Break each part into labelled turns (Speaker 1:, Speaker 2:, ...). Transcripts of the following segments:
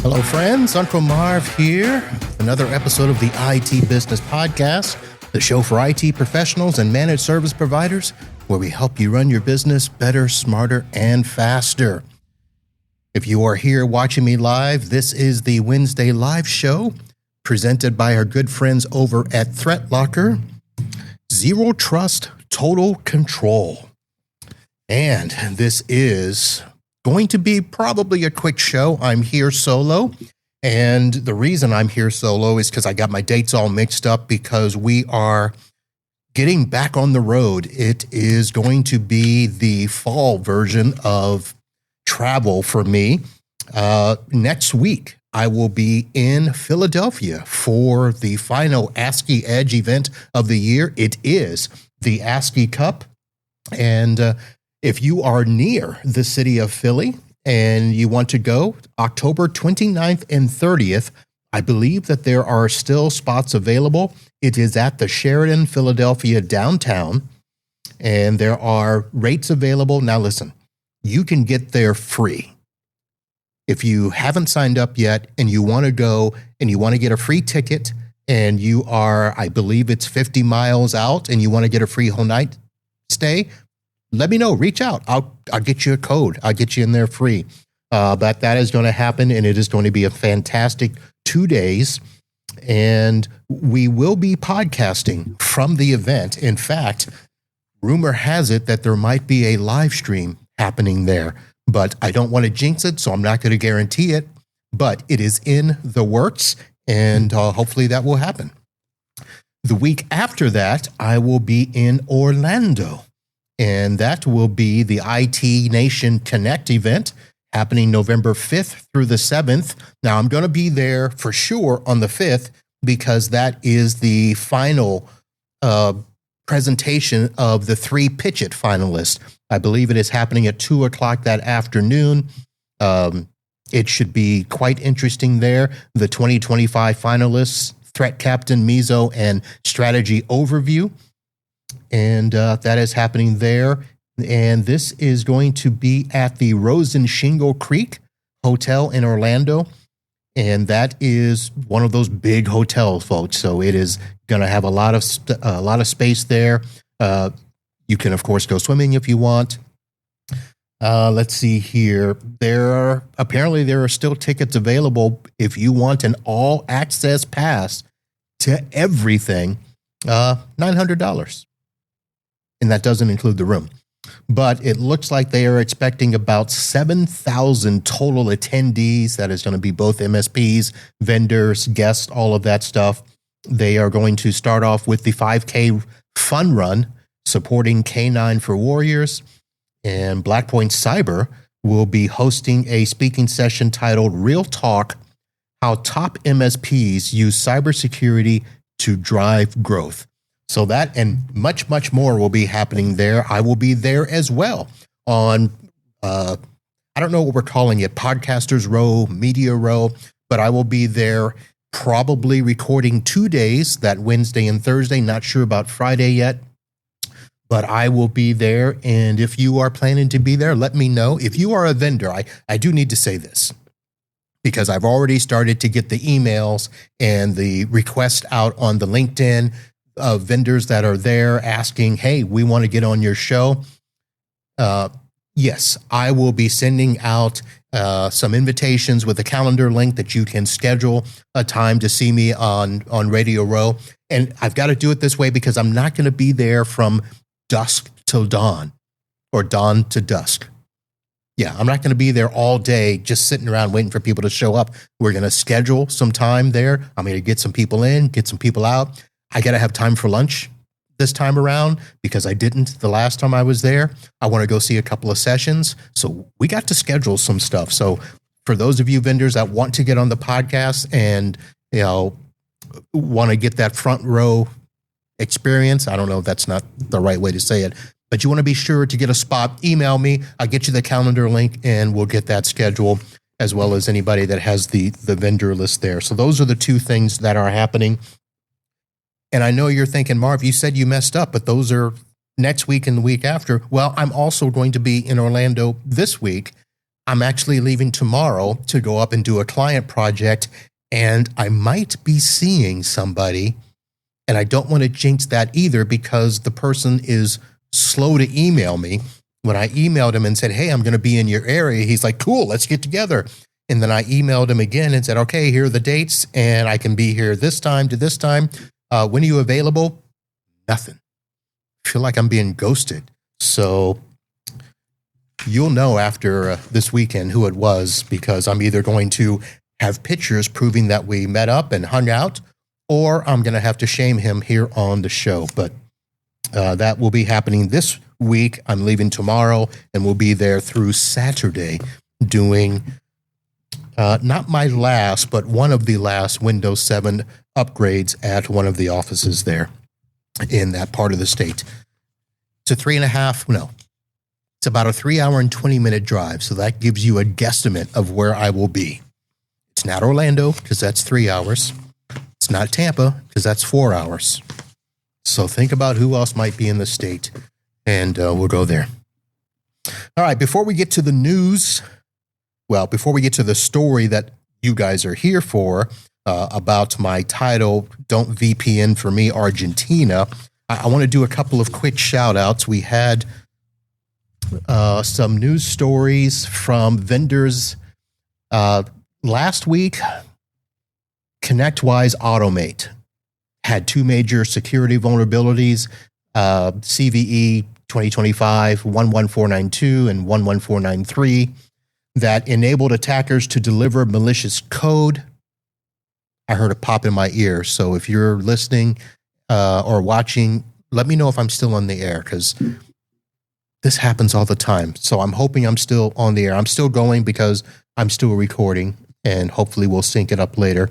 Speaker 1: Hello, friends. Uncle Marv here with another episode of the IT Business Podcast, the show for IT professionals and managed service providers, where we help you run your business better, smarter, and faster. If you are here watching me live, this is the Wednesday live show presented by our good friends over at ThreatLocker. Zero Trust, Total Control. And this is going to be probably a quick show. I'm here solo, and the reason I'm here solo is because I got my dates all mixed up because we are getting back on the road. It is going to be the fall version of travel for me. Next week, I will be in Philadelphia for the final ASCII Edge event of the year. It is the ASCII Cup, and if you are near the city of Philly and you want to go, October 29th and 30th, I believe that there are still spots available. It is at the Sheraton Philadelphia downtown, and there are rates available. Now listen, you can get there free. If you haven't signed up yet and you want to go and you want to get a free ticket and you are, I believe it's 50 miles out and you want to get a free whole night stay, let me know. Reach out. I'll get you a code. I'll get you in there free. But that is going to happen, and it is going to be a fantastic 2 days. And we will be podcasting from the event. In fact, rumor has it that there might be a live stream happening there, but I don't want to jinx it, so I'm not going to guarantee it. But it is in the works, and hopefully that will happen. The week after that, I will be in Orlando. And that will be the IT Nation Connect event happening November 5th through the 7th. Now, I'm going to be there for sure on the 5th because that is the final presentation of the 3 Pitch It finalists. I believe it is happening at 2 o'clock that afternoon. It should be quite interesting there. The 2025 finalists, Threat Captain, Miso, and Strategy Overview. And that is happening there. And this is going to be at the Rosen Shingle Creek Hotel in Orlando. And that is one of those big hotels, folks. So it is going to have a lot of space there. You can, of course, go swimming if you want. Let's see here. There are still tickets available if you want an all-access pass to everything. $900. And that doesn't include the room. But it looks like they are expecting about 7,000 total attendees. That is going to be both MSPs, vendors, guests, all of that stuff. They are going to start off with the 5K fun run supporting K9 for Warriors. And Blackpoint Cyber will be hosting a speaking session titled Real Talk, How Top MSPs Use Cybersecurity to Drive Growth. So that and much, much more will be happening there. I will be there as well on, I don't know what we're calling it, Podcasters Row, Media Row, but I will be there probably recording 2 days, that Wednesday and Thursday. Not sure about Friday yet, but I will be there. And if you are planning to be there, let me know. If you are a vendor, I do need to say this, because I've already started to get the emails and the request out on the LinkedIn of vendors that are there asking, hey, we want to get on your show. Yes, I will be sending out some invitations with a calendar link that you can schedule a time to see me on Radio Row. And I've got to do it this way because I'm not going to be there from dusk till dawn or dawn to dusk. Yeah, I'm not going to be there all day just sitting around waiting for people to show up. We're going to schedule some time there. I'm going to get some people in, get some people out. I got to have time for lunch this time around because I didn't the last time I was there. I want to go see a couple of sessions. So we got to schedule some stuff. So for those of you vendors that want to get on the podcast and, want to get that front row experience, I don't know if that's not the right way to say it, but you want to be sure to get a spot, email me. I'll get you the calendar link and we'll get that scheduled, as well as anybody that has the vendor list there. So those are the 2 things that are happening. And I know you're thinking, Marv, you said you messed up, but those are next week and the week after. Well, I'm also going to be in Orlando this week I'm actually leaving tomorrow to go up and do a client project, and I might be seeing somebody, and I don't want to jinx that either because the person is slow to email me. When I emailed him and said, hey, I'm going to be in your area, he's like, cool, let's get together. And then I emailed him again and said, okay, here are the dates, and I can be here this time to this time. When are you available? Nothing. I feel like I'm being ghosted. So you'll know after this weekend who it was, because I'm either going to have pictures proving that we met up and hung out, or I'm going to have to shame him here on the show. But that will be happening this week. I'm leaving tomorrow, and we'll be there through Saturday doing not my last, but one of the last Windows 7 upgrades at one of the offices there in that part of the state. It's it's about a 3 hour and 20-minute drive. So that gives you a guesstimate of where I will be. It's not Orlando, because that's 3 hours. It's not Tampa, because that's 4 hours. So think about who else might be in the state, and we'll go there. All right, before we get to the news, before we get to the story that you guys are here for, about my title, Don't VPN for Me, Argentina, I want to do a couple of quick shout outs. We had some news stories from vendors last week. ConnectWise Automate had two major security vulnerabilities, CVE 2025 11492 and 11493, that enabled attackers to deliver malicious code. I heard it pop in my ear. So if you're listening or watching, let me know if I'm still on the air, because this happens all the time. So I'm hoping I'm still on the air. I'm still going because I'm still recording, and hopefully we'll sync it up later.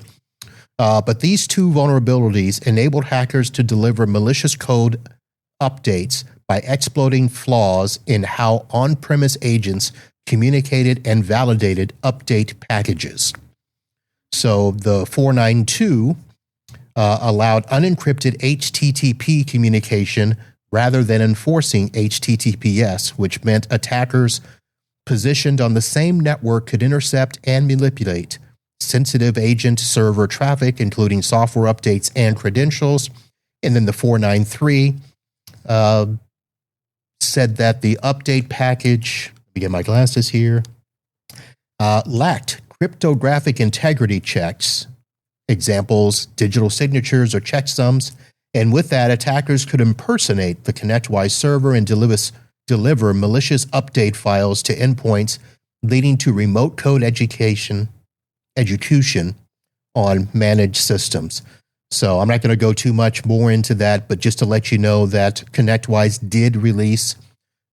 Speaker 1: But these two vulnerabilities enabled hackers to deliver malicious code updates by exploiting flaws in how on-premise agents communicated and validated update packages. So the 492 allowed unencrypted HTTP communication rather than enforcing HTTPS, which meant attackers positioned on the same network could intercept and manipulate sensitive agent server traffic, including software updates and credentials. And then the 493 said that the update package, let me get my glasses here, lacked cryptographic integrity checks, examples, digital signatures or checksums. And with that, attackers could impersonate the ConnectWise server and deliver malicious update files to endpoints, leading to remote code execution on managed systems. So I'm not going to go too much more into that, but just to let you know that ConnectWise did release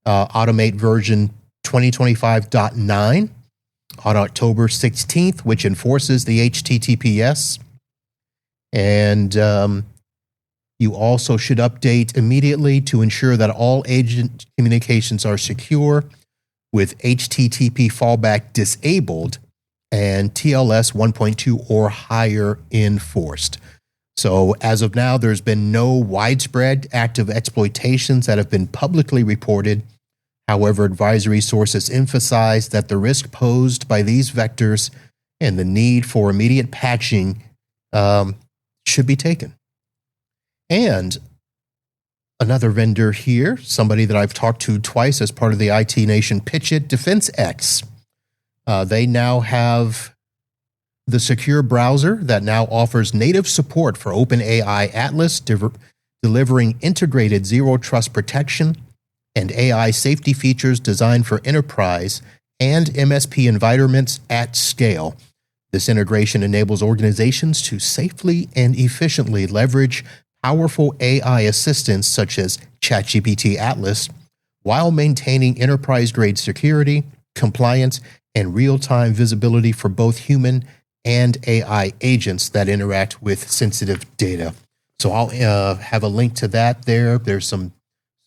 Speaker 1: Automate version 2025.9 on October 16th, which enforces the HTTPS. And you also should update immediately to ensure that all agent communications are secure, with HTTP fallback disabled and TLS 1.2 or higher enforced. So as of now, there's been no widespread active exploitations that have been publicly reported. However, advisory sources emphasize that the risk posed by these vectors and the need for immediate patching should be taken. And another vendor here, somebody that I've talked to twice as part of the IT Nation Pitch It, DefensX. They now have the secure browser that now offers native support for OpenAI Atlas, delivering integrated zero trust protection and AI safety features designed for enterprise and MSP environments at scale. This integration enables organizations to safely and efficiently leverage powerful AI assistants such as ChatGPT Atlas while maintaining enterprise-grade security, compliance, and real-time visibility for both human and AI agents that interact with sensitive data. So I'll have a link to that there. There's some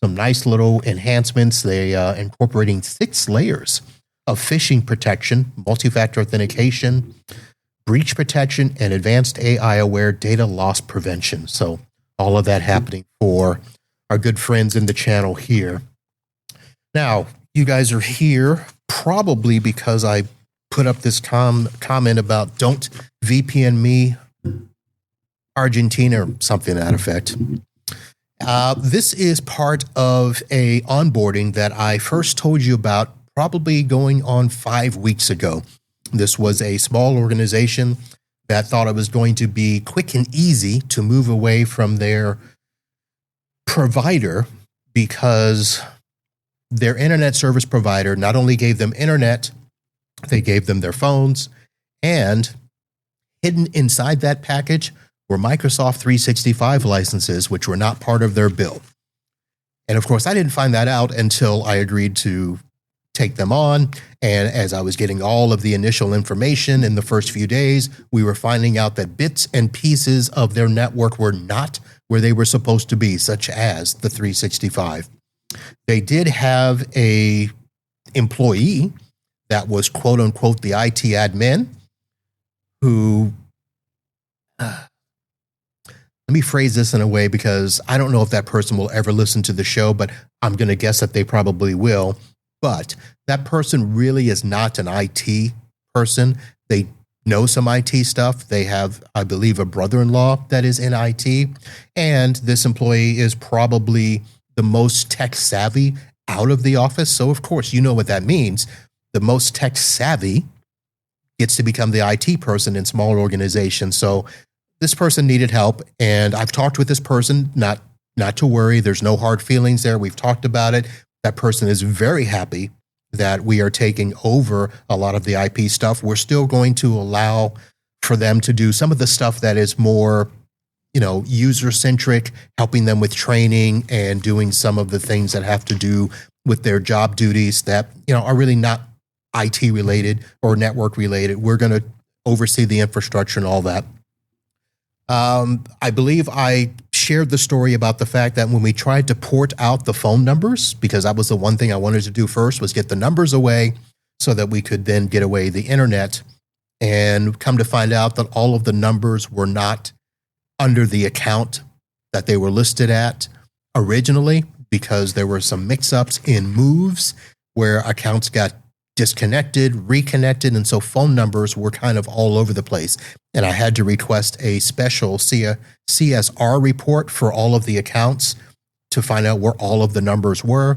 Speaker 1: nice little enhancements. They incorporating 6 layers of phishing protection, multi-factor authentication, breach protection, and advanced AI-aware data loss prevention. So all of that happening for our good friends in the channel here. Now, you guys are here probably because I put up this comment about don't VPN me Argentina or something to that effect. This is part of a onboarding that I first told you about probably going on 5 weeks ago. This was a small organization that thought it was going to be quick and easy to move away from their provider because their internet service provider not only gave them internet, they gave them their phones, and hidden inside that package were Microsoft 365 licenses, which were not part of their bill. And of course, I didn't find that out until I agreed to take them on. And as I was getting all of the initial information in the first few days, we were finding out that bits and pieces of their network were not where they were supposed to be, such as the 365. They did have a employee that was quote unquote the IT admin who, let me phrase this in a way because I don't know if that person will ever listen to the show, but I'm going to guess that they probably will. But that person really is not an IT person. They know some IT stuff. They have, I believe, a brother-in-law that is in IT. And this employee is probably the most tech savvy out of the office. So, of course, you know what that means. The most tech savvy gets to become the IT person in small organizations. So this person needed help. And I've talked with this person, not to worry. There's no hard feelings there. We've talked about it. That person is very happy that we are taking over a lot of the IP stuff. We're still going to allow for them to do some of the stuff that is more, user-centric, helping them with training and doing some of the things that have to do with their job duties that, are really not IT related or network related. We're going to oversee the infrastructure and all that. I believe I shared the story about the fact that when we tried to port out the phone numbers, because that was the one thing I wanted to do first, was get the numbers away so that we could then get away the internet, and come to find out that all of the numbers were not under the account that they were listed at originally, because there were some mix-ups in moves where accounts got disconnected, reconnected, and so phone numbers were kind of all over the place. And I had to request a special CSR report for all of the accounts to find out where all of the numbers were.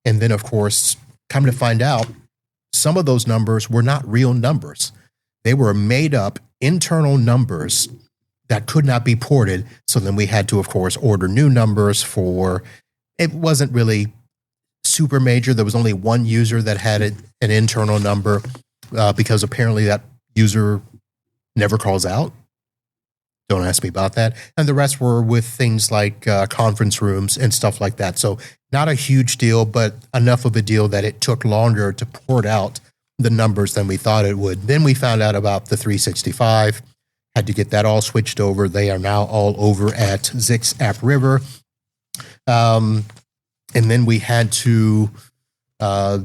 Speaker 1: And then, of course, come to find out, some of those numbers were not real numbers. They were made up internal numbers that could not be ported. So then we had to, of course, order new numbers for, it wasn't really super major. There was only one user that had an internal number because apparently that user never calls out. Don't ask me about that. And the rest were with things like conference rooms and stuff like that. So not a huge deal, but enough of a deal that it took longer to port out the numbers than we thought it would. Then we found out about the 365, had to get that all switched over. They are now all over at Zix App River. And then we had to,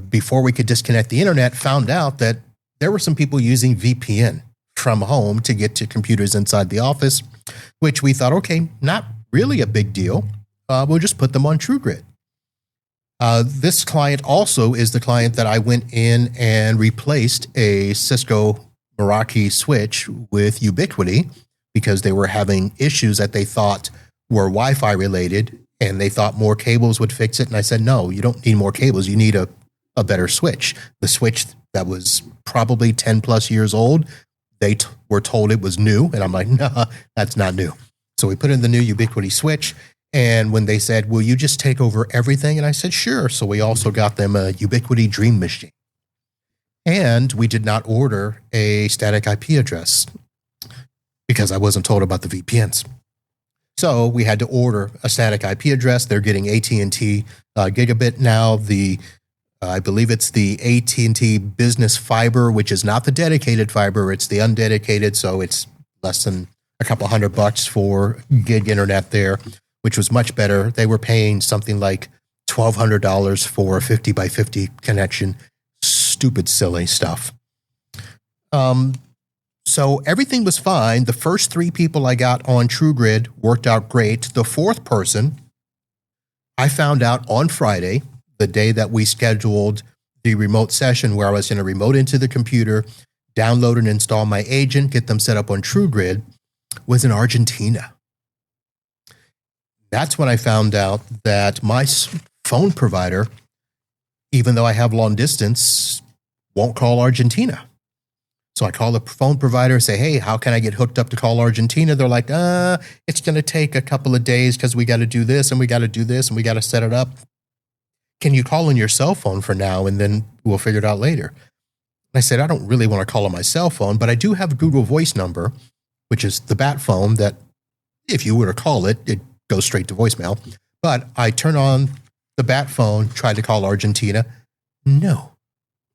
Speaker 1: before we could disconnect the internet, found out that there were some people using VPN from home to get to computers inside the office, which we thought, okay, not really a big deal. We'll just put them on TrueGrid. This client also is the client that I went in and replaced a Cisco Meraki switch with Ubiquiti because they were having issues that they thought were Wi-Fi related, and they thought more cables would fix it. And I said, no, you don't need more cables. You need a better switch. The switch that was probably 10 plus years old, they were told it was new. And I'm like, nah, that's not new. So we put in the new Ubiquiti switch. And when they said, will you just take over everything? And I said, sure. So we also got them a Ubiquiti Dream Machine. And we did not order a static IP address because I wasn't told about the VPNs. So we had to order a static IP address. They're getting AT&T gigabit now. I believe it's the AT&T business fiber, which is not the dedicated fiber. It's the undedicated. So it's less than a couple $100 for gig internet there, which was much better. They were paying something like $1,200 for a 50 by 50 connection. Stupid, silly stuff. So everything was fine. The first 3 people I got on TrueGrid worked out great. The 4th person, I found out on Friday the day that we scheduled the remote session where I was going to remote into the computer, download and install my agent, get them set up on TrueGrid, was in Argentina. That's when I found out that my phone provider, even though I have long distance, won't call Argentina. So I call the phone provider and say, hey, how can I get hooked up to call Argentina? They're like, it's going to take a couple of days because we got to do this and we got to do this and we got to set it up. Can you call on your cell phone for now and then we'll figure it out later? And I said, I don't really want to call on my cell phone, but I do have a Google Voice number, which is the bat phone that if you were to call it, it goes straight to voicemail. But I turn on the bat phone, try to call Argentina. No,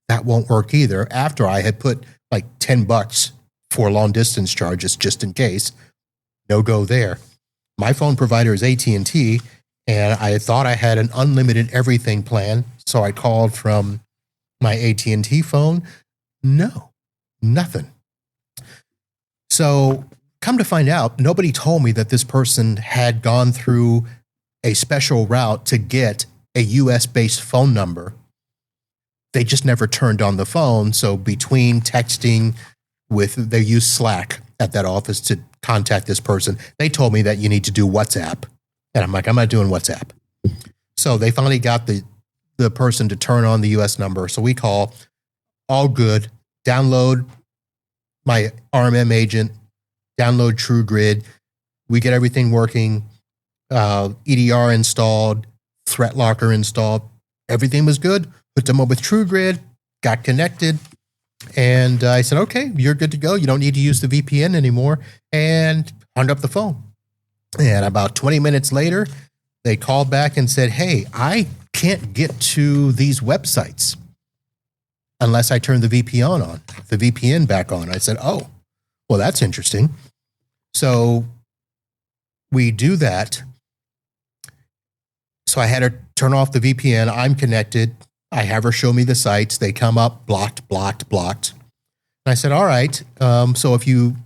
Speaker 1: that won't work either. After I had put like $10 for long distance charges just in case, no go there. My phone provider is AT&T, and I thought I had an unlimited everything plan. So I called from my AT&T phone. No, nothing. So come to find out, nobody told me that this person had gone through a special route to get a US-based phone number. They just never turned on the phone. So between texting they use Slack at that office to contact this person, they told me that you need to do WhatsApp. And I'm like, I'm not doing WhatsApp. So they finally got the person to turn on the US number. So we call, all good, download my RMM agent, download TrueGrid. We get everything working, EDR installed, Threat Locker installed. Everything was good. Put them up with TrueGrid, got connected. And I said, okay, you're good to go. You don't need to use the VPN anymore. And hung up the phone. And about 20 minutes later, they called back and said, hey, I can't get to these websites unless I turn the VPN back on. I said, oh, well, that's interesting. So we do that. So I had her turn off the VPN. I'm connected. I have her show me the sites. They come up blocked. And I said, all right. So if you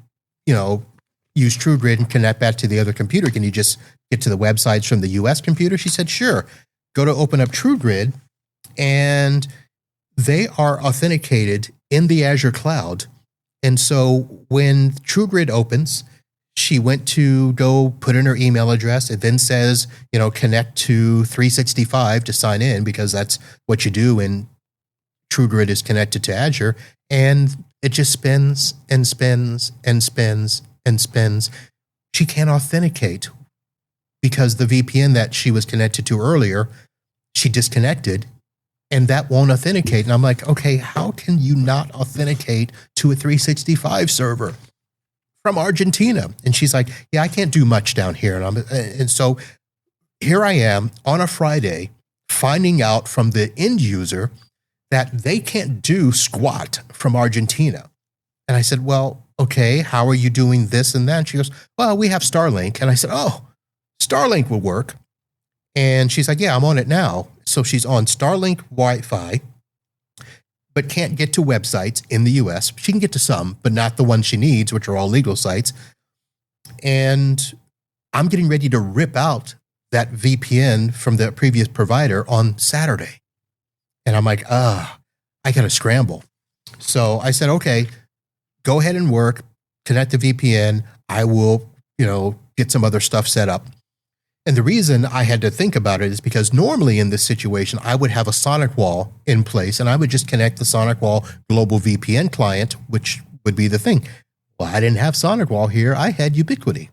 Speaker 1: use TrueGrid and connect back to the other computer, can you just get to the websites from the US computer? She said, sure. Go to open up TrueGrid, and they are authenticated in the Azure cloud. And so when TrueGrid opens, she went to go put in her email address. It then says, connect to 365 to sign in, because that's what you do when TrueGrid is connected to Azure. And it just spins and spins and spins and spins. She can't authenticate because the VPN that she was connected to earlier, she disconnected, and that won't authenticate. And I'm like, okay, how can you not authenticate to a 365 server from Argentina? And she's like, yeah, I can't do much down here. And so here I am on a Friday finding out from the end user that they can't do squat from Argentina. And I said, well, okay, how are you doing this and that? And she goes, well, we have Starlink. And I said, oh, Starlink will work. And she's like, yeah, I'm on it now. So she's on Starlink Wi-Fi, but can't get to websites in the US. She can get to some, but not the ones she needs, which are all legal sites. And I'm getting ready to rip out that VPN from the previous provider on Saturday. And I'm like, I got to scramble. So I said, okay, go ahead and work, connect the VPN. I will, get some other stuff set up. And the reason I had to think about it is because normally in this situation, I would have a SonicWall in place, and I would just connect the SonicWall global VPN client, which would be the thing. Well, I didn't have SonicWall here. I had Ubiquiti,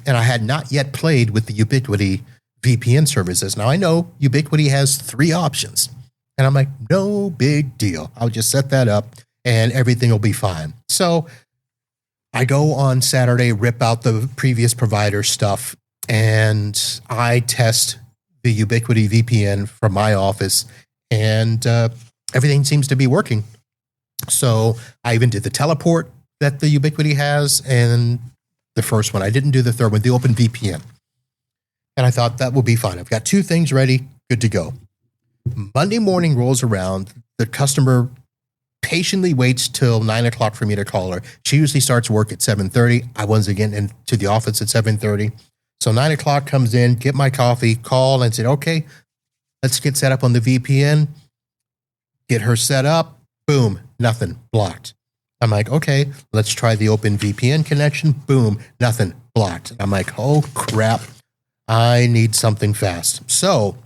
Speaker 1: and I had not yet played with the Ubiquiti VPN services. Now, I know Ubiquiti has 3 options, and I'm like, no big deal. I'll just set that up, and everything will be fine. So I go on Saturday, rip out the previous provider stuff, and I test the Ubiquiti VPN from my office, and everything seems to be working. So I even did the teleport that the Ubiquiti has, and the first one. I didn't do the third one, the OpenVPN. And I thought that will be fine. I've got 2 things ready, good to go. Monday morning rolls around. The customer patiently waits till 9 o'clock for me to call her. She usually starts work at 7:30. I wasn't getting into the office at 7:30. So 9 o'clock comes in, get my coffee, call, and said, okay, let's get set up on the VPN. Get her set up. Boom, nothing, blocked. I'm like, okay, let's try the open VPN connection. Boom, nothing, blocked. I'm like, oh crap, I need something fast. So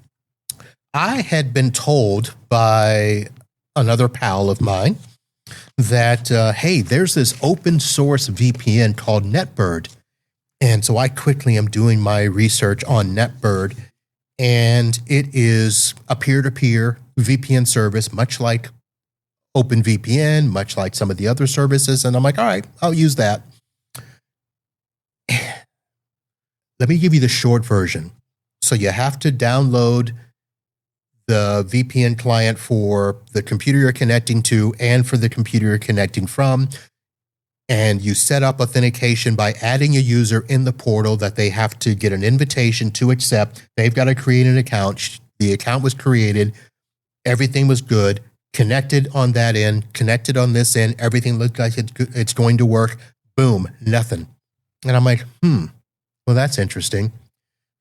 Speaker 1: I had been told by another pal of mine that, hey, there's this open source VPN called NetBird. And so I quickly am doing my research on NetBird, and it is a peer-to-peer VPN service, much like OpenVPN, much like some of the other services. And I'm like, all right, I'll use that. Let me give you the short version. So you have to download the VPN client for the computer you're connecting to and for the computer you're connecting from. And you set up authentication by adding a user in the portal that they have to get an invitation to accept. They've got to create an account. The account was created. Everything was good. Connected on that end, connected on this end. Everything looked like it's going to work. Boom, nothing. And I'm like, well, that's interesting.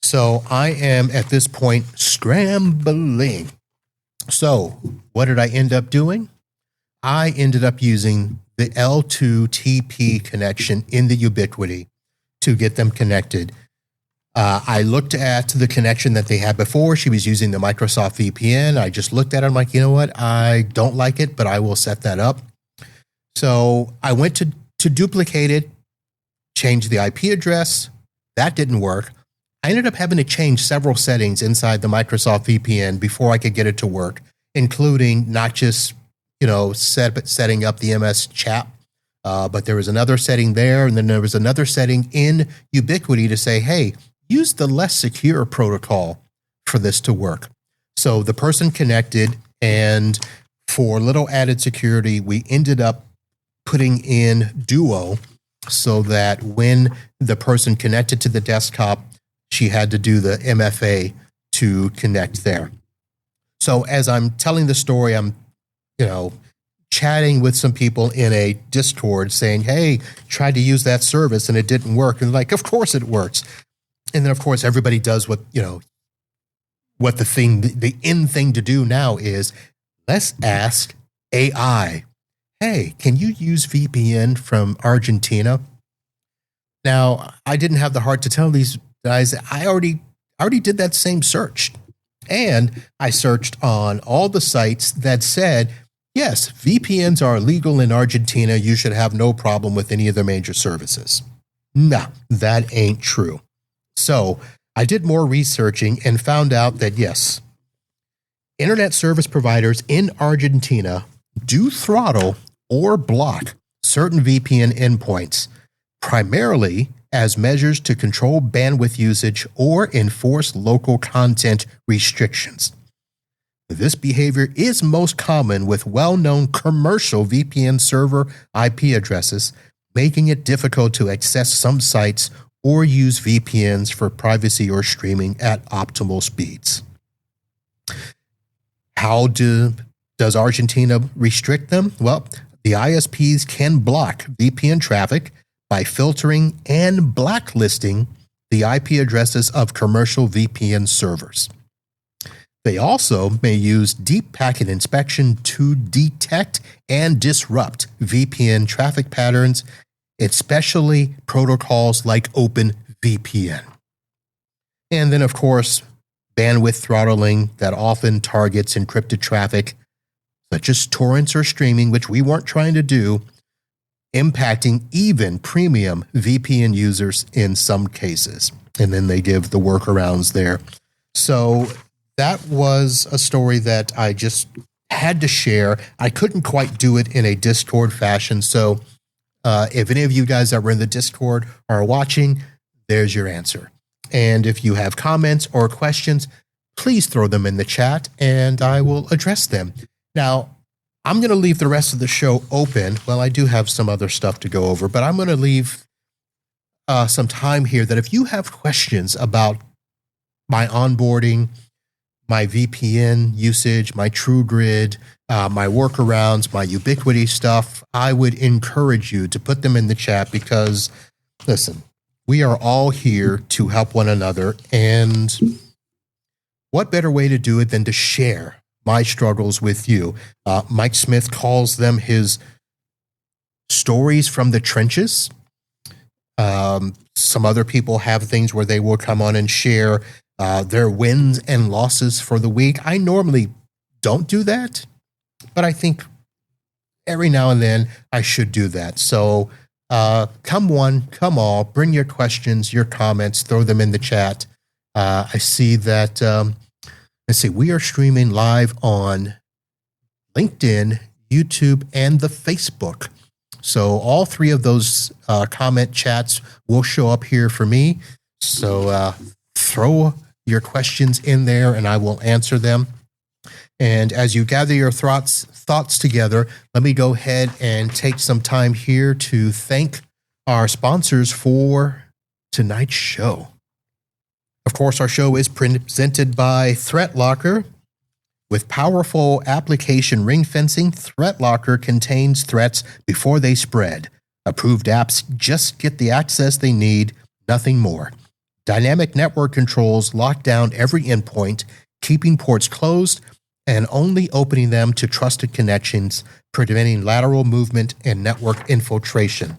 Speaker 1: So I am at this point scrambling. So what did I end up doing? I ended up using the L2TP connection in the Ubiquiti to get them connected. I looked at the connection that they had before. She was using the Microsoft VPN. I just looked at it. I'm like, you know what? I don't like it, but I will set that up. So I went to duplicate it, change the IP address. That didn't work. I ended up having to change several settings inside the Microsoft VPN before I could get it to work, including not just, setting up the MS chat, but there was another setting there. And then there was another setting in Ubiquiti to say, hey, use the less secure protocol for this to work. So the person connected, and for little added security, we ended up putting in Duo so that when the person connected to the desktop, she had to do the MFA to connect there. So as I'm telling the story, I'm, chatting with some people in a Discord saying, hey, tried to use that service and it didn't work. And like, of course it works. And then, of course, everybody does what the in thing to do now is, let's ask AI, hey, can you use VPN from Argentina? Now, I didn't have the heart to tell these guys, I already did that same search. And I searched on all the sites that said, yes, VPNs are legal in Argentina. You should have no problem with any of the major services. Nah, that ain't true. So I did more researching and found out that, yes, internet service providers in Argentina do throttle or block certain VPN endpoints, primarily as measures to control bandwidth usage or enforce local content restrictions. This behavior is most common with well-known commercial VPN server IP addresses, making it difficult to access some sites or use VPNs for privacy or streaming at optimal speeds. How does Argentina restrict them? Well, the ISPs can block VPN traffic by filtering and blacklisting the IP addresses of commercial VPN servers. They also may use deep packet inspection to detect and disrupt VPN traffic patterns, especially protocols like OpenVPN. And then, of course, bandwidth throttling that often targets encrypted traffic, such as torrents or streaming, which we weren't trying to do, impacting even premium VPN users in some cases. And then they give the workarounds there. So that was a story that I just had to share. I couldn't quite do it in a Discord fashion. So if any of you guys that were in the Discord are watching, there's your answer. And if you have comments or questions, please throw them in the chat and I will address them. Now, I'm going to leave the rest of the show open. Well, I do have some other stuff to go over, but I'm going to leave some time here that if you have questions about my onboarding, my VPN usage, my TrueGrid, my workarounds, my Ubiquiti stuff, I would encourage you to put them in the chat because, listen, we are all here to help one another. And what better way to do it than to share my struggles with you? Mike Smith calls them his stories from the trenches. Some other people have things where they will come on and share their wins and losses for the week. I normally don't do that, but I think every now and then I should do that. So come one, come all, bring your questions, your comments, throw them in the chat. I see that, let's see, we are streaming live on LinkedIn, YouTube, and the Facebook. So all three of those comment chats will show up here for me. So throw your questions in there and I will answer them. And as you gather your thoughts together, let me go ahead and take some time here to thank our sponsors for tonight's show. Of course, our show is presented by ThreatLocker. With powerful application ring fencing, ThreatLocker contains threats before they spread. Approved apps just get the access they need, nothing more. Dynamic network controls lock down every endpoint, keeping ports closed and only opening them to trusted connections, preventing lateral movement and network infiltration.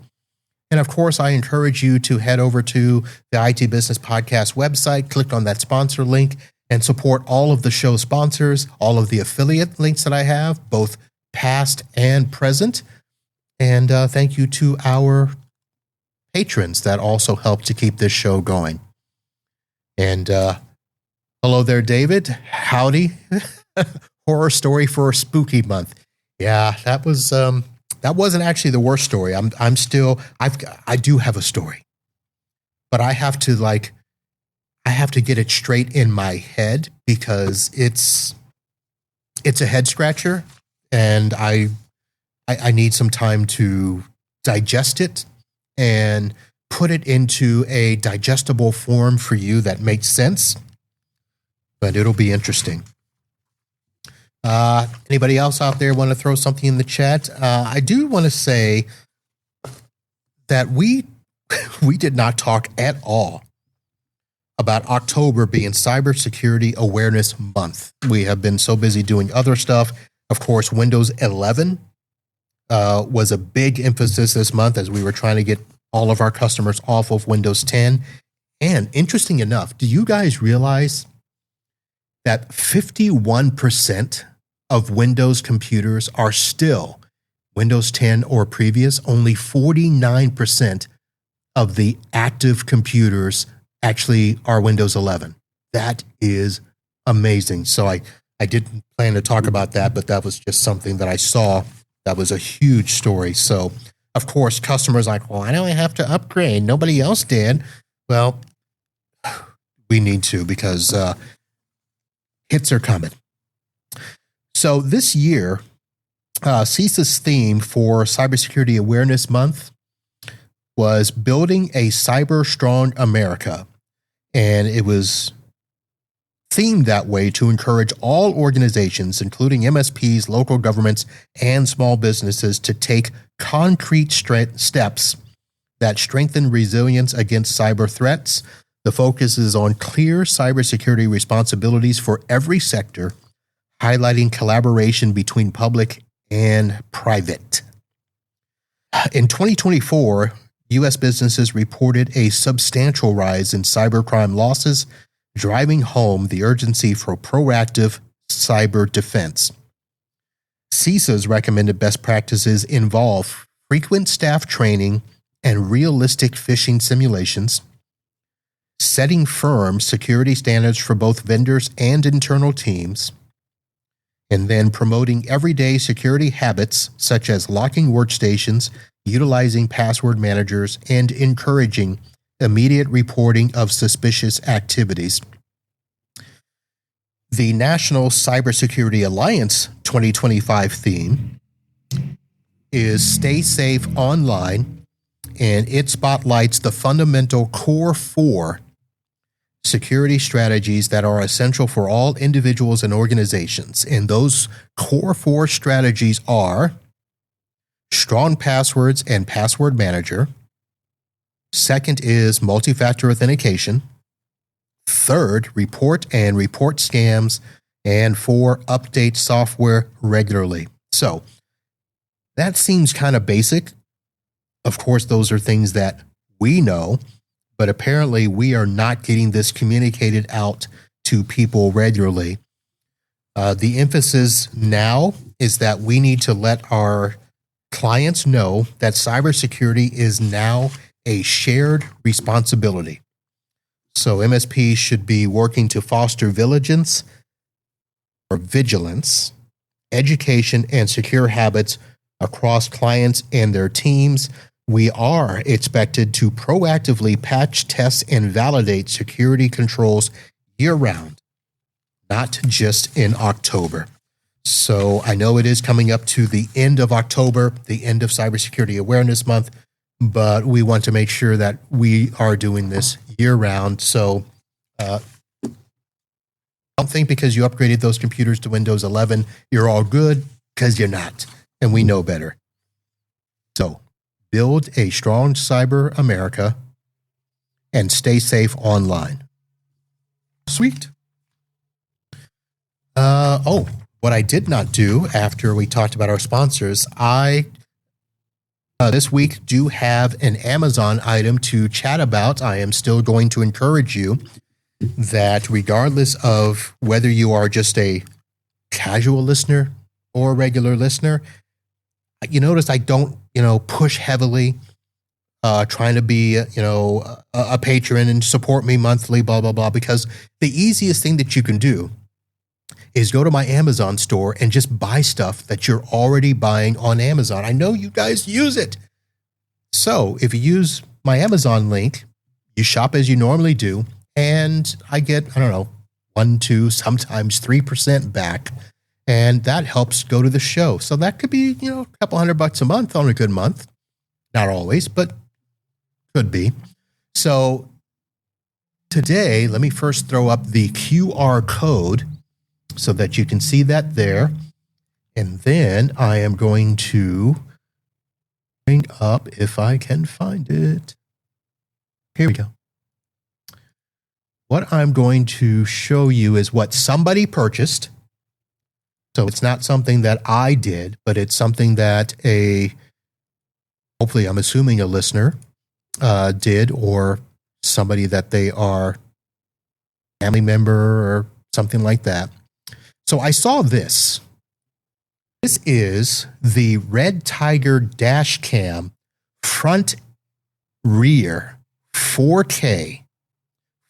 Speaker 1: And of course, I encourage you to head over to the IT Business Podcast website, click on that sponsor link, and support all of the show sponsors, all of the affiliate links that I have, both past and present. And thank you to our patrons that also help to keep this show going. And hello there, David. Howdy. Horror story for a spooky month. Yeah, that wasn't actually the worst story. I do have a story, but I have to get it straight in my head because it's a head scratcher and I need some time to digest it and put it into a digestible form for you that makes sense, but it'll be interesting. Anybody else out there want to throw something in the chat? I do want to say that we did not talk at all about October being Cybersecurity Awareness Month. We have been so busy doing other stuff. Of course, Windows 11 was a big emphasis this month as we were trying to get all of our customers off of Windows 10. And interesting enough, do you guys realize that 51% of Windows computers are still Windows 10 or previous? Only 49% of the active computers actually are Windows 11. That is amazing. So I didn't plan to talk about that, but that was just something that I saw. That was a huge story. So, of course, customers like, well, why do I have to upgrade? Nobody else did. Well, we need to because hits are coming. So this year, CISA's theme for Cybersecurity Awareness Month was Building a Cyber Strong America. And it was themed that way to encourage all organizations, including MSPs, local governments, and small businesses to take concrete steps that strengthen resilience against cyber threats. The focus is on clear cybersecurity responsibilities for every sector, highlighting collaboration between public and private. In 2024, U.S. businesses reported a substantial rise in cybercrime losses, driving home the urgency for proactive cyber defense. CISA's recommended best practices involve frequent staff training and realistic phishing simulations, setting firm security standards for both vendors and internal teams, and then promoting everyday security habits such as locking workstations, utilizing password managers, and encouraging immediate reporting of suspicious activities. The National Cybersecurity Alliance 2025 theme is Stay Safe Online, and it spotlights the fundamental core 4 security strategies that are essential for all individuals and organizations. And those core 4 strategies are strong passwords and password manager. Second is multi-factor authentication. Third, report scams. And 4, update software regularly. So that seems kind of basic. Of course, those are things that we know, but apparently we are not getting this communicated out to people regularly. The emphasis now is that we need to let our clients know that cybersecurity is now a shared responsibility. So MSPs should be working to foster vigilance, education, and secure habits across clients and their teams. We are expected to proactively patch, test, and validate security controls year-round, not just in October. So I know it is coming up to the end of October, the end of Cybersecurity Awareness Month, but we want to make sure that we are doing this year-round. So don't think because you upgraded those computers to Windows 11, you're all good, because you're not, and we know better. So build a strong cyber America and stay safe online. Sweet. What I did not do after we talked about our sponsors, I this week do have an Amazon item to chat about. I am still going to encourage you that regardless of whether you are just a casual listener or a regular listener, you notice I don't, push heavily, trying to be, a patron and support me monthly, blah, blah, blah, because the easiest thing that you can do is go to my Amazon store and just buy stuff that you're already buying on Amazon. I know you guys use it. So if you use my Amazon link, you shop as you normally do, and I get, 1, 2, sometimes 3% back. And that helps go to the show. So that could be, a couple $100 a month on a good month. Not always, but could be. So today, let me first throw up the QR code so that you can see that there. And then I am going to bring up, if I can find it. Here we go. What I'm going to show you is what somebody purchased. So it's not something that I did, but it's something that hopefully I'm assuming a listener did, or somebody that they are family member or something like that. So I saw this. This is the Red Tiger dash cam front rear 4K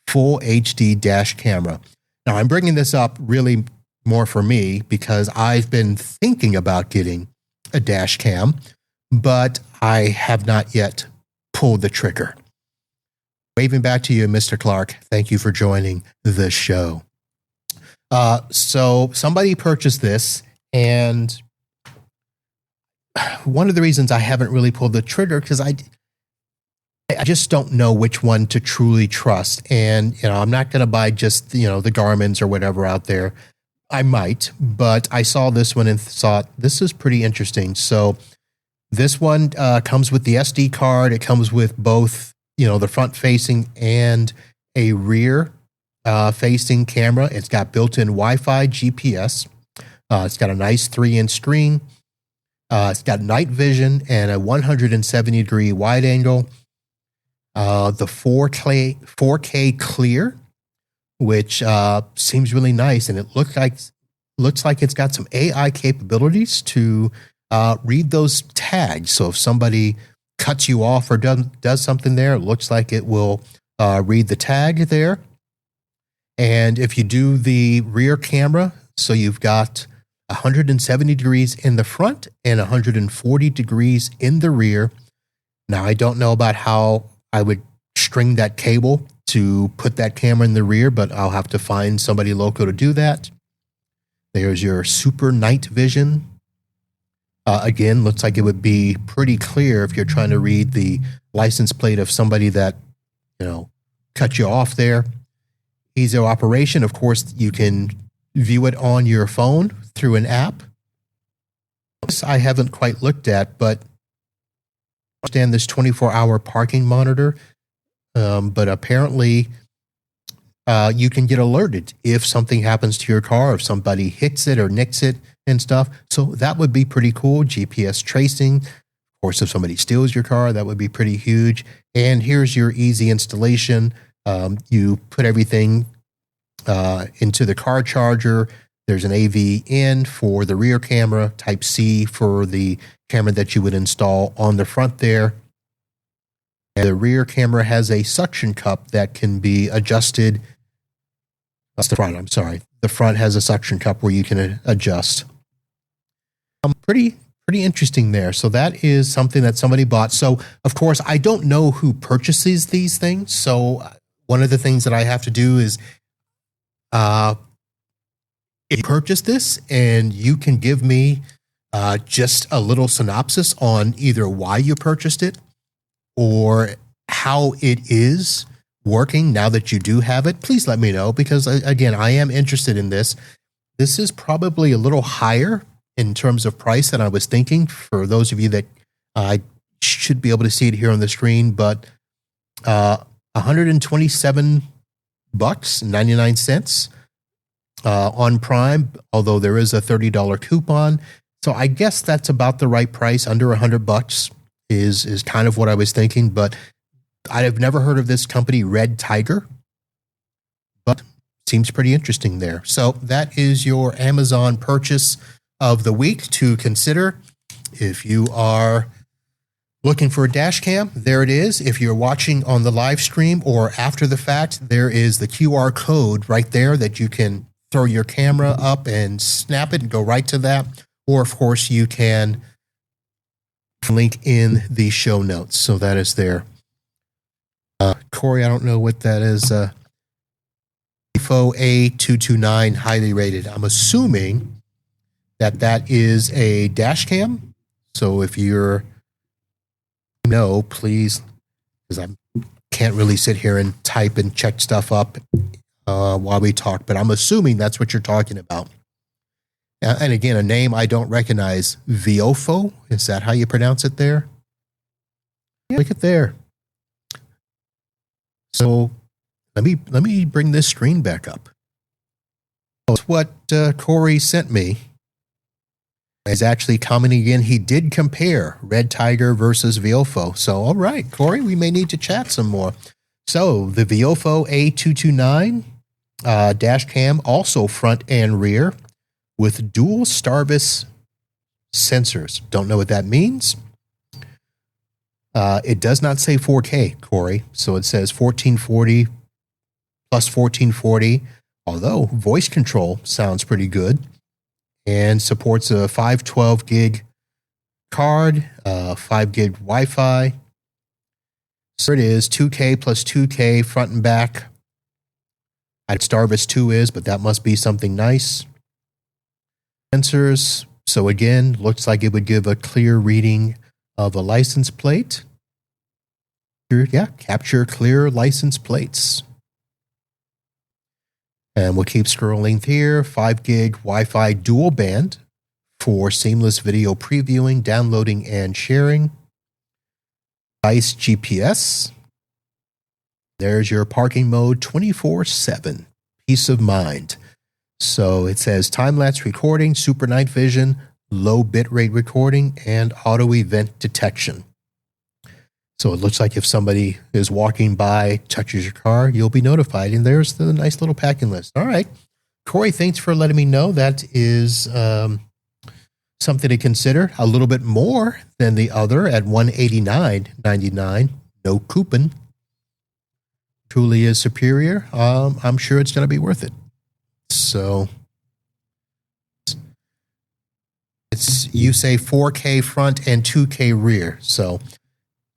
Speaker 1: full HD dash camera. Now I'm bringing this up really more for me because I've been thinking about getting a dash cam, but I have not yet pulled the trigger. Waving back to you, Mr. Clark. Thank you for joining the show. So somebody purchased this, and one of the reasons I haven't really pulled the trigger because I just don't know which one to truly trust. And, I'm not going to buy just, the Garmins or whatever out there. I might, but I saw this one and thought, this is pretty interesting. So this one comes with the SD card. It comes with both, the front facing and a rear facing camera. It's got built-in Wi-Fi, GPS. It's got a nice 3-inch screen. It's got night vision and a 170-degree wide angle. The 4K clear, which seems really nice, and it looks like it's got some AI capabilities to read those tags. So if somebody cuts you off or does something there, it looks like it will read the tag there. And if you do the rear camera, so you've got 170 degrees in the front and 140 degrees in the rear. Now, I don't know about how I would string that cable to put that camera in the rear, but I'll have to find somebody local to do that. There's your super night vision. Again, looks like it would be pretty clear if you're trying to read the license plate of somebody that, cut you off there. Easy operation. Of course, you can view it on your phone through an app. This I haven't quite looked at, but I understand this 24-hour parking monitor. But apparently you can get alerted if something happens to your car, if somebody hits it or nicks it and stuff. So that would be pretty cool. GPS tracing. Of course, if somebody steals your car, that would be pretty huge. And here's your easy installation. You put everything into the car charger. There's an AV in for the rear camera, Type C for the camera that you would install on the front there. And the rear camera has a suction cup that can be adjusted. That's the front, I'm sorry. The front has a suction cup where you can adjust. Pretty interesting there. So that is something that somebody bought. So, of course, I don't know who purchases these things. So one of the things that I have to do is if you purchase this, and you can give me just a little synopsis on either why you purchased it or how it is working now that you do have it, please let me know, because again, I am interested in this. This is probably a little higher in terms of price than I was thinking. For those of you that should be able to see it here on the screen, but $127.99 on Prime, although there is a $30 coupon. So I guess that's about the right price. Under $100 is kind of what I was thinking, but I have never heard of this company, Red Tiger, but seems pretty interesting there. So that is your Amazon purchase of the week to consider. If you are looking for a dash cam, there it is. If you're watching on the live stream or after the fact, there is the QR code right there that you can throw your camera up and snap it and go right to that. Or, of course, you can link in the show notes. So that is there. Corey, I don't know what that is. VIOFO A229, highly rated. I'm assuming that is a dash cam. So if you're please, because I can't really sit here and type and check stuff up while we talk, but I'm assuming that's what you're talking about. And again, a name I don't recognize, VIOFO. Is that how you pronounce it there? Yeah. Look at there. So let me bring this screen back up. That's what Corey sent me. He's actually commenting again. He did compare Red Tiger versus VIOFO. So, all right, Corey, we may need to chat some more. So the VIOFO A229 dash cam, also front and rear, with dual Starvis sensors. Don't know what that means. It does not say 4K, Corey. So it says 1440 plus 1440, although voice control sounds pretty good and supports a 512 gig card, 5 gig Wi-Fi. So it is 2K plus 2K front and back. I Starvis 2 is, but that must be something nice. Sensors. So again, looks like it would give a clear reading of a license plate. Yeah, capture clear license plates. And we'll keep scrolling here. 5 gig Wi-Fi dual band for seamless video previewing, downloading, and sharing. Device GPS. There's your parking mode 24/7. Peace of mind. So it says time-lapse recording, super night vision, low bitrate recording, and auto event detection. So it looks like if somebody is walking by, touches your car, you'll be notified. And there's the nice little packing list. All right. Corey, thanks for letting me know. That is something to consider. A little bit more than the other at $189.99. No coupon. Truly is superior. I'm sure it's going to be worth it. So you say 4K front and 2K rear. So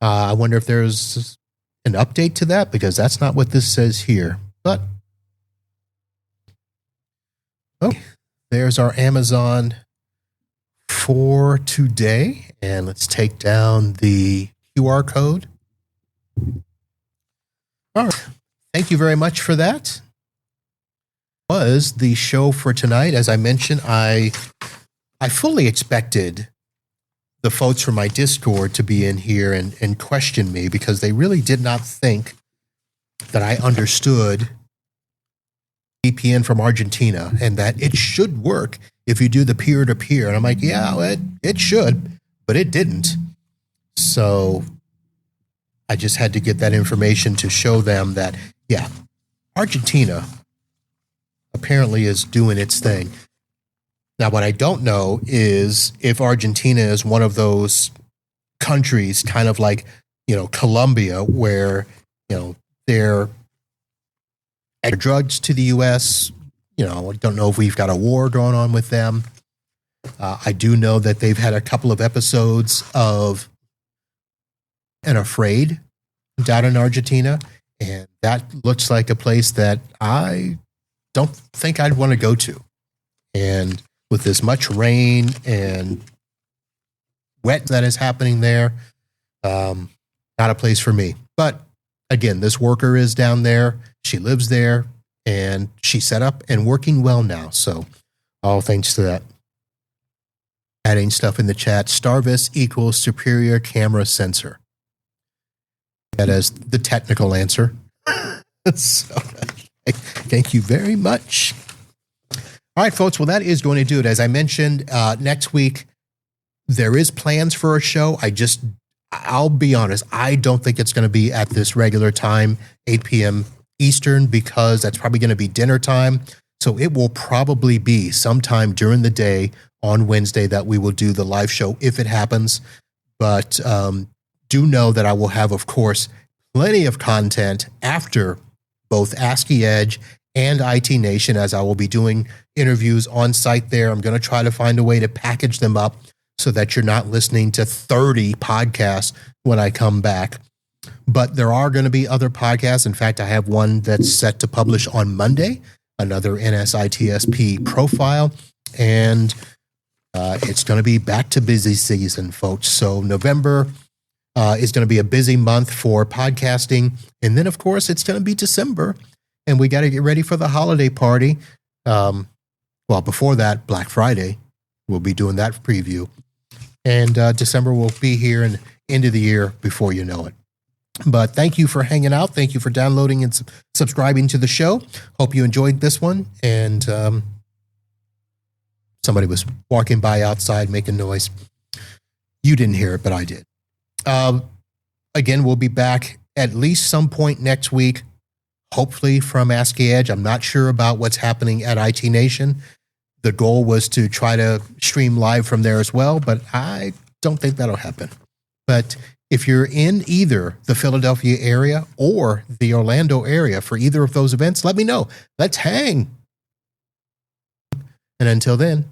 Speaker 1: I wonder if there's an update to that, because that's not what this says here. But okay, there's our Amazon for today. And let's take down the QR code. All right. Thank you very much for that. Was the show for tonight. As I mentioned, I fully expected the folks from my Discord to be in here and question me, because they really did not think that I understood VPN from Argentina and that it should work if you do the peer-to-peer. And I'm like, yeah, it should, but it didn't. So I just had to get that information to show them that, yeah, Argentina apparently is doing its thing. Now, what I don't know is if Argentina is one of those countries, kind of like, Colombia, where, they're adding drugs to the U.S. I don't know if we've got a war going on with them. I do know that they've had a couple of episodes of and afraid down in Argentina, and that looks like a place that I don't think I'd want to go to. And with as much rain and wet that is happening there, not a place for me. But again, this worker is down there. She lives there, and she's set up and working well now. So all thanks to that. Adding stuff in the chat. Starvis equals superior camera sensor. That is the technical answer. So, thank you very much. All right, folks. Well, that is going to do it. As I mentioned, next week, there is plans for a show. I'll be honest, I don't think it's going to be at this regular time, 8 p.m. Eastern, because that's probably going to be dinner time. So it will probably be sometime during the day on Wednesday that we will do the live show if it happens. But do know that I will have, of course, plenty of content after both ASCII Edge and IT Nation, as I will be doing interviews on site there. I'm going to try to find a way to package them up so that you're not listening to 30 podcasts when I come back. But there are going to be other podcasts. In fact, I have one that's set to publish on Monday, another NSITSP profile, and it's going to be back to busy season, folks. So November is going to be a busy month for podcasting. And then, of course, it's going to be December, and we got to get ready for the holiday party. Well, before that, Black Friday, we'll be doing that preview. And December will be here and end of the year before you know it. But thank you for hanging out. Thank you for downloading and subscribing to the show. Hope you enjoyed this one. And somebody was walking by outside making noise. You didn't hear it, but I did. Again, we'll be back at least some point next week, hopefully from ASCII Edge. I'm not sure about what's happening at IT Nation. The goal was to try to stream live from there as well, but I don't think that'll happen. But if you're in either the Philadelphia area or the Orlando area for either of those events, let me know. Let's hang. And until then,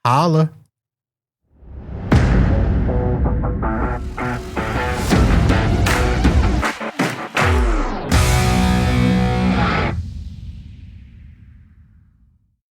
Speaker 1: holla.